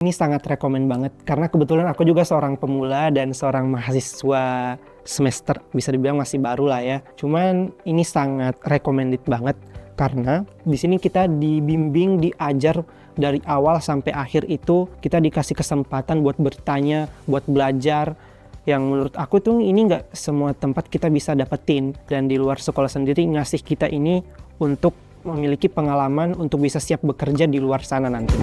Ini sangat rekomen banget karena kebetulan aku juga seorang pemula dan seorang mahasiswa semester bisa dibilang masih baru lah ya. Cuman ini sangat recommended banget karena di sini kita dibimbing, diajar dari awal sampai akhir itu kita dikasih kesempatan buat bertanya, buat belajar. Yang menurut aku tuh ini nggak semua tempat kita bisa dapetin, dan di luar sekolah sendiri ngasih kita ini untuk memiliki pengalaman untuk bisa siap bekerja di luar sana nanti.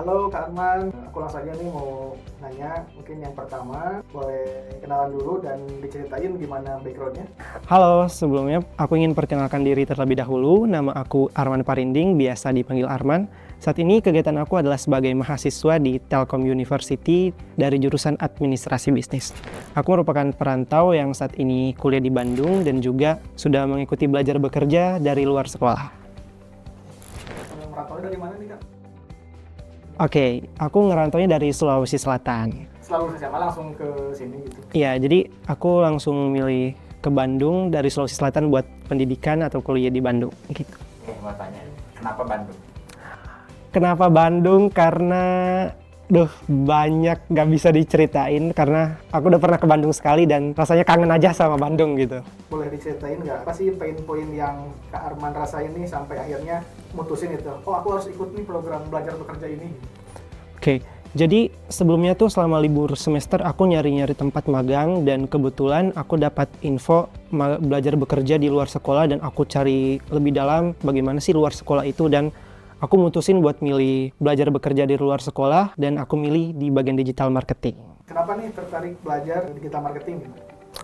Halo Kak Arman, aku langsung aja nih mau nanya. Mungkin yang pertama boleh kenalan dulu dan diceritain gimana backgroundnya. Halo, sebelumnya aku ingin perkenalkan diri terlebih dahulu. Nama aku Arman Parinding, biasa dipanggil Arman. Saat ini kegiatan aku adalah sebagai mahasiswa di Telkom University dari jurusan Administrasi Bisnis. Aku merupakan perantau yang saat ini kuliah di Bandung dan juga sudah mengikuti belajar bekerja dari luar sekolah. Merantaunya dari mana nih Kak? Oke, aku ngerantaunya dari Sulawesi Selatan. Selalu SMA langsung ke sini gitu? Iya, jadi aku langsung milih ke Bandung dari Sulawesi Selatan buat pendidikan atau kuliah di Bandung gitu. Oke, mau tanya, kenapa Bandung? Kenapa Bandung? Karena banyak gak bisa diceritain karena aku udah pernah ke Bandung sekali dan rasanya kangen aja sama Bandung gitu. Boleh diceritain nggak? Apa sih poin-poin yang Kak Arman rasain nih sampai akhirnya mutusin itu? Oh, aku harus ikut nih program belajar bekerja ini. Oke, jadi sebelumnya tuh selama libur semester aku nyari-nyari tempat magang dan kebetulan aku dapat info belajar bekerja di luar sekolah dan aku cari lebih dalam bagaimana sih luar sekolah itu, dan aku mutusin buat milih belajar bekerja di luar sekolah dan aku milih di bagian digital marketing. Kenapa nih tertarik belajar digital marketing?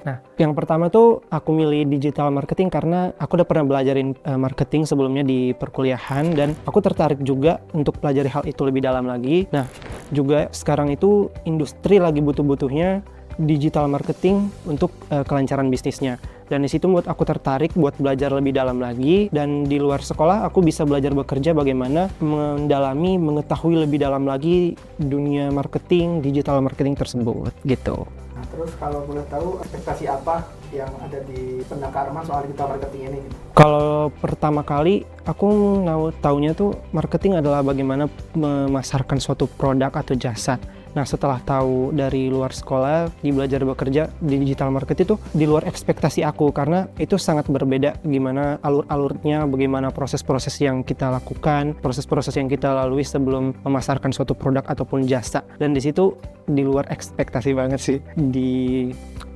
Nah, yang pertama tuh aku milih digital marketing karena aku udah pernah belajarin marketing sebelumnya di perkuliahan dan aku tertarik juga untuk pelajari hal itu lebih dalam lagi. Nah, juga sekarang itu industri lagi butuh-butuhnya digital marketing untuk kelancaran bisnisnya. Dan di situ buat aku tertarik buat belajar lebih dalam lagi, dan di luar sekolah aku bisa belajar bekerja bagaimana mendalami, mengetahui lebih dalam lagi dunia marketing, digital marketing tersebut gitu. Nah, terus kalau boleh tahu ekspektasi apa yang ada di benak Kak Arman soal digital marketing ini? Kalau pertama kali aku taunya tuh marketing adalah bagaimana memasarkan suatu produk atau jasa. Nah, setelah tahu dari luar sekolah di belajar bekerja di digital marketing itu di luar ekspektasi aku karena itu sangat berbeda gimana alur-alurnya, bagaimana proses-proses yang kita lakukan, proses-proses yang kita lalui sebelum memasarkan suatu produk ataupun jasa. Dan di situ di luar ekspektasi banget sih di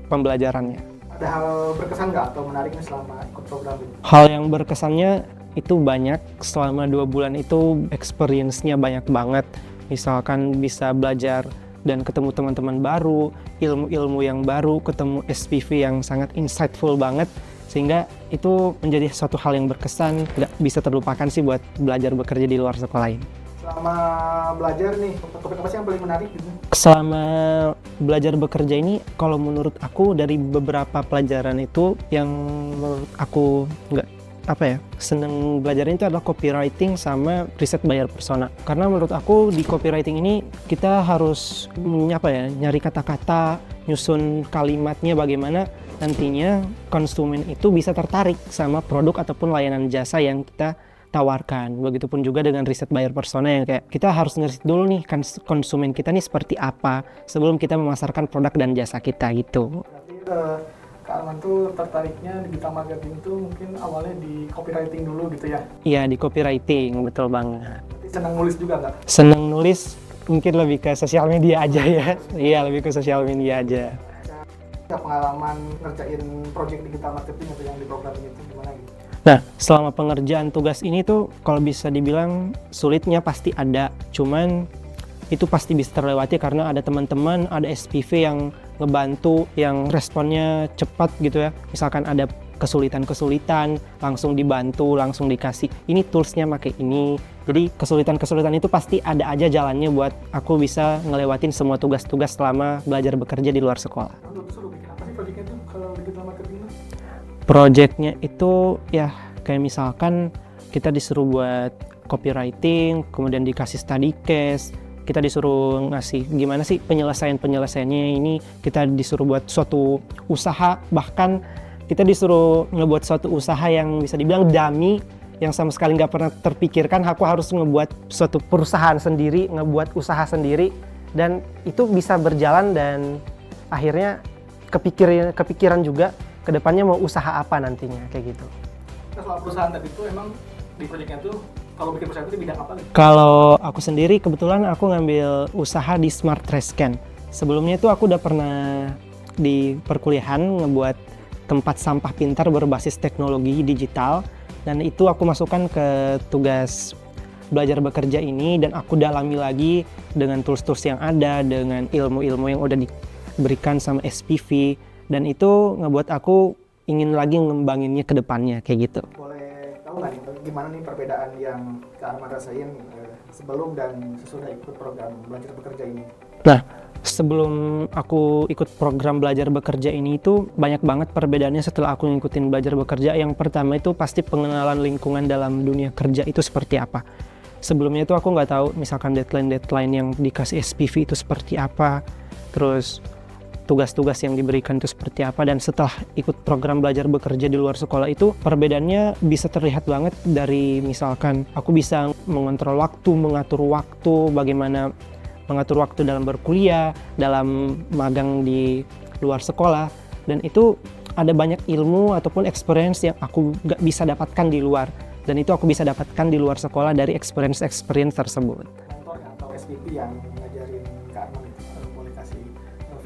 pembelajarannya. Ada hal berkesan nggak atau menariknya selama ikut program ini? Hal yang berkesannya itu banyak. Selama 2 bulan itu experience-nya banyak banget. Misalkan bisa belajar dan ketemu teman-teman baru, ilmu-ilmu yang baru, ketemu SPV yang sangat insightful banget, sehingga itu menjadi suatu hal yang berkesan, nggak bisa terlupakan sih buat belajar bekerja di luar sekolah ini. Selama belajar nih, topik apa sih yang paling menarik gitu? Selama belajar bekerja ini, kalau menurut aku dari beberapa pelajaran itu yang menurut aku seneng belajarnya itu adalah copywriting sama riset buyer persona. Karena menurut aku di copywriting ini kita harus nyari kata-kata, nyusun kalimatnya bagaimana nantinya konsumen itu bisa tertarik sama produk ataupun layanan jasa yang kita tawarkan. Begitupun juga dengan riset buyer persona yang kayak kita harus ngeriset dulu nih kan konsumen kita nih seperti apa sebelum kita memasarkan produk dan jasa kita gitu. Berarti Kak Arman tuh tertariknya digital marketing tuh mungkin awalnya di copywriting dulu gitu ya? Iya, di copywriting, betul banget. Berarti senang nulis juga nggak? Senang nulis, mungkin lebih ke sosial media aja ya. Iya, lebih ke sosial media aja. Ada pengalaman ngerjain project digital marketing atau yang di program itu gimana gitu? Nah, selama pengerjaan tugas ini tuh kalau bisa dibilang sulitnya pasti ada. Cuman itu pasti bisa terlewati karena ada teman-teman, ada SPV yang ngebantu, yang responnya cepat gitu ya. Misalkan ada kesulitan-kesulitan, langsung dibantu, langsung dikasih, ini toolsnya pakai ini. Jadi kesulitan-kesulitan itu pasti ada aja jalannya buat aku bisa ngelewatin semua tugas-tugas selama belajar bekerja di luar sekolah. Untuk suruh bikin apa sih projectnya tuh kalau digital marketing itu? Projectnya itu ya kayak misalkan kita disuruh buat copywriting, kemudian dikasih study case, kita disuruh ngasih gimana sih penyelesaiannya ini, kita disuruh buat suatu usaha, bahkan kita disuruh ngebuat suatu usaha yang bisa dibilang dummy, yang sama sekali nggak pernah terpikirkan aku harus ngebuat suatu perusahaan sendiri, ngebuat usaha sendiri, dan itu bisa berjalan dan akhirnya kepikiran juga kedepannya mau usaha apa nantinya kayak gitu. Nah, soal perusahaan tadi itu emang di proyeknya tuh kalau bikin perusahaan itu di bidang apa gitu? Kalau aku sendiri kebetulan aku ngambil usaha di Smart Trash Can. Sebelumnya itu aku udah pernah di perkuliahan ngebuat tempat sampah pintar berbasis teknologi digital, dan itu aku masukkan ke tugas belajar bekerja ini dan aku dalami lagi dengan tools-tools yang ada, dengan ilmu-ilmu yang udah diberikan sama SPV, dan itu ngebuat aku ingin lagi ngembanginnya ke depannya kayak gitu. Boleh tahu nggak nih gimana nih perbedaan yang Kak Arman rasain sebelum dan sesudah ikut program belajar bekerja ini? Nah, sebelum aku ikut program belajar bekerja ini itu banyak banget perbedaannya setelah aku ngikutin belajar bekerja. Yang pertama itu pasti pengenalan lingkungan dalam dunia kerja itu seperti apa. Sebelumnya itu aku nggak tahu misalkan deadline yang dikasih SPV itu seperti apa, terus tugas-tugas yang diberikan itu seperti apa, dan setelah ikut program belajar bekerja di luar sekolah itu perbedaannya bisa terlihat banget dari misalkan aku bisa mengontrol waktu, mengatur waktu, bagaimana mengatur waktu dalam berkuliah, dalam magang di luar sekolah, dan itu ada banyak ilmu ataupun experience yang aku gak bisa dapatkan di luar, dan itu aku bisa dapatkan di luar sekolah dari experience tersebut. Mentor atau SPP yang ngajarin Kak Arman itu boleh kasih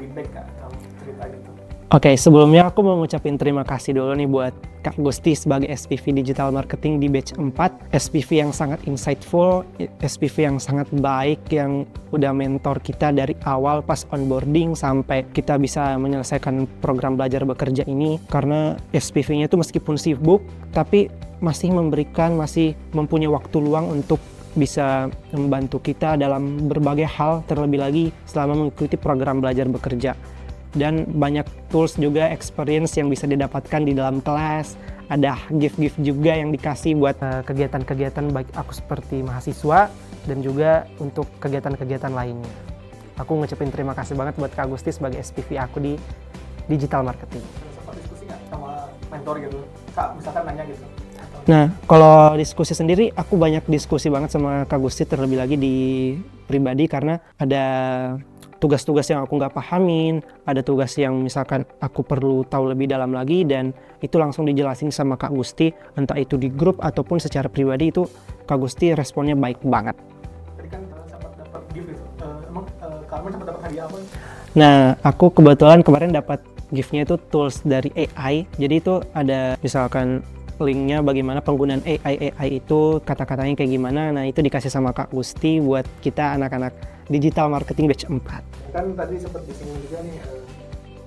feedback Kak atau cerita gitu? Oke, sebelumnya aku mau ngucapin terima kasih dulu nih buat Kak Gusti sebagai SPV Digital Marketing di batch 4. SPV yang sangat insightful, SPV yang sangat baik, yang udah mentor kita dari awal pas onboarding sampai kita bisa menyelesaikan program belajar bekerja ini. Karena SPV-nya itu meskipun sibuk, tapi masih mempunyai waktu luang untuk bisa membantu kita dalam berbagai hal, terlebih lagi selama mengikuti program belajar bekerja. Dan banyak tools juga, experience yang bisa didapatkan di dalam kelas. Ada gift-gift juga yang dikasih buat kegiatan-kegiatan baik aku seperti mahasiswa dan juga untuk kegiatan-kegiatan lainnya. Aku ngucapin terima kasih banget buat Kak Gusti sebagai SPV aku di digital marketing. Sempat diskusi nggak sama mentor gitu? Kak misalkan nanya gitu? Nah, kalau diskusi sendiri, aku banyak diskusi banget sama Kak Gusti, terlebih lagi di pribadi, karena ada tugas-tugas yang aku nggak pahamin, ada tugas yang misalkan aku perlu tahu lebih dalam lagi, dan itu langsung dijelasin sama Kak Gusti, entah itu di grup ataupun secara pribadi, itu Kak Gusti responnya baik banget. Tadi kan sempat dapat gift gitu, emang Kak Arman sempat dapat hadiah apa? Nah, aku kebetulan kemarin dapat gift-nya itu tools dari AI, jadi itu ada misalkan linknya bagaimana penggunaan AI itu, kata-katanya kayak gimana. Nah, itu dikasih sama Kak Gusti buat kita anak-anak digital marketing batch 4. Kan tadi sempat disinggung juga nih,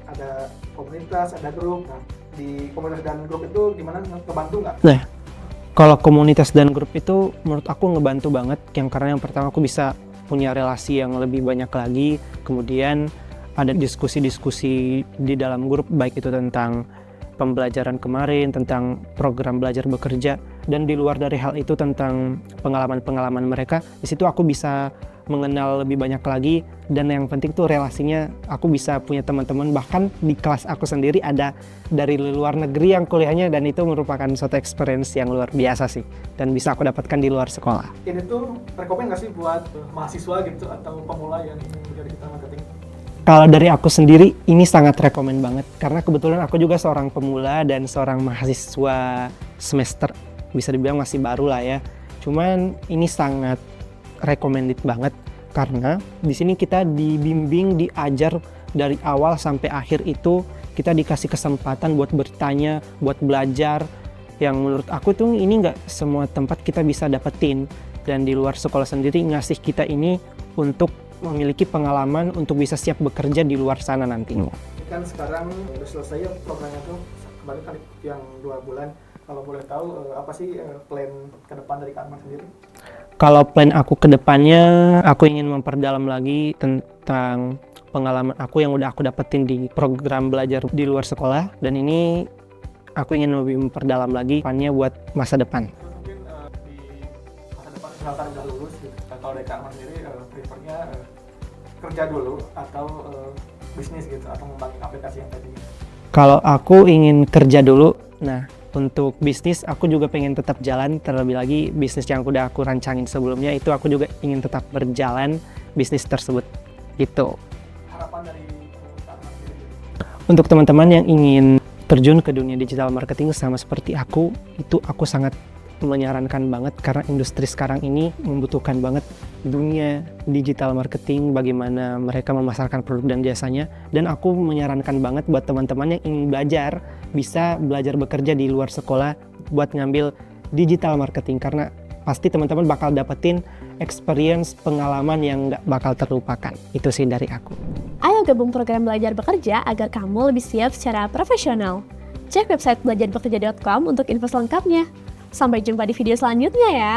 ada komunitas, ada grup. Nah, di komunitas dan grup itu gimana, ngebantu nggak? Nah, kalau komunitas dan grup itu menurut aku ngebantu banget, karena yang pertama aku bisa punya relasi yang lebih banyak lagi, kemudian ada diskusi-diskusi di dalam grup, baik itu tentang pembelajaran kemarin, tentang program belajar bekerja, dan di luar dari hal itu tentang pengalaman-pengalaman mereka. Di situ aku bisa mengenal lebih banyak lagi, dan yang penting tuh relasinya aku bisa punya teman-teman, bahkan di kelas aku sendiri ada dari luar negeri yang kuliahnya, dan itu merupakan suatu experience yang luar biasa sih, dan bisa aku dapatkan di luar sekolah. Ini tuh rekomend nggak sih buat mahasiswa gitu atau pemula yang ingin menjadi digital marketing? Kalau dari aku sendiri, ini sangat rekomen banget. Karena kebetulan aku juga seorang pemula dan seorang mahasiswa semester, bisa dibilang masih baru lah ya. Cuman ini sangat recommended banget. Karena di sini kita dibimbing, diajar dari awal sampai akhir itu. Kita dikasih kesempatan buat bertanya, buat belajar. Yang menurut aku tuh ini nggak semua tempat kita bisa dapetin. Dan di luar sekolah sendiri ngasih kita ini untuk memiliki pengalaman untuk bisa siap bekerja di luar sana nantinya. Kan sekarang udah selesai ya programnya tuh, kemarin kan yang 2 bulan. Kalau boleh tahu apa sih plan ke depan dari Kak Arman sendiri? Kalau plan aku ke depannya, aku ingin memperdalam lagi tentang pengalaman aku yang udah aku dapetin di program belajar di luar sekolah, dan ini aku ingin lebih memperdalam lagi plannya buat masa depan. Terus mungkin di masa depan misalkan udah lulus gitu, kalau dari Kak Arman sendiri prefernya kerja dulu atau bisnis gitu atau ngembangin aplikasi yang tadi? Kalau aku ingin kerja dulu, nah untuk bisnis aku juga pengen tetap jalan, terlebih lagi bisnis yang udah aku rancangin sebelumnya itu aku juga ingin tetap berjalan bisnis tersebut gitu. Harapan dari perusahaan sendiri? Untuk teman-teman yang ingin terjun ke dunia digital marketing sama seperti aku, itu aku sangat menyarankan banget karena industri sekarang ini membutuhkan banget dunia digital marketing, bagaimana mereka memasarkan produk dan jasanya. Dan aku menyarankan banget buat teman-teman yang ingin belajar, bisa belajar bekerja di luar sekolah buat ngambil digital marketing, karena pasti teman-teman bakal dapetin experience, pengalaman yang nggak bakal terlupakan. Itu sih dari aku. Ayo gabung program Belajar Bekerja agar kamu lebih siap secara profesional. Cek website belajarbekerja.com untuk info selengkapnya. Sampai jumpa di video selanjutnya ya.